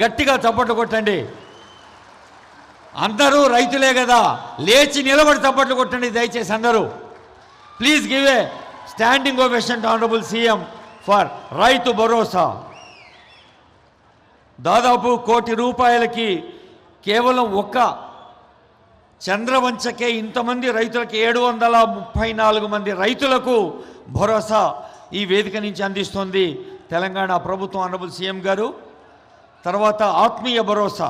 గట్టిగా చప్పట్లు కొట్టండి. అందరూ రైతులే కదా, లేచి నిలబడి చప్పట్లు కొట్టండి దయచేసి అందరూ. Please give a standing ovation to honourable CM for Rythu Bharosa. దాదాపు ₹1,00,00,000 కేవలం ఒక్క చంద్రవంచకే ఇంతమంది రైతులకి 734 మంది రైతులకు భరోసా ఈ వేదిక నుంచి అందిస్తోంది తెలంగాణ ప్రభుత్వం, ఆనరబుల్ సీఎం గారు. తర్వాత ఆత్మీయ భరోసా.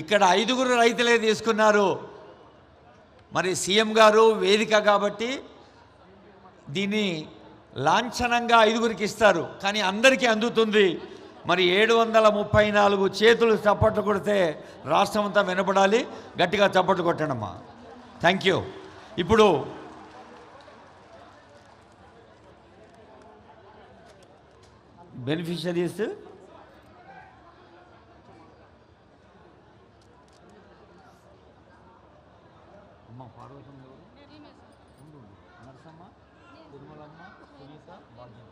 ఇక్కడ 5 రైతులే తీసుకున్నారు. మరి సీఎం గారు వేదిక కాబట్టి దీన్ని లాంఛనంగా 5 ఇస్తారు, కానీ అందరికీ అందుతుంది. మరి 734 చేతులు చప్పట్లు కొడితే రాష్ట్రం అంతా వినపడాలి. గట్టిగా చప్పట్లు కొట్టండమ్మా. Thank you. ఇప్పుడు బెనిఫిషరీస్ అమ్మ పార్వతమ్మ, నరసమ్మ, తిరుమలమ్మ, సునీత, భాగ్యం.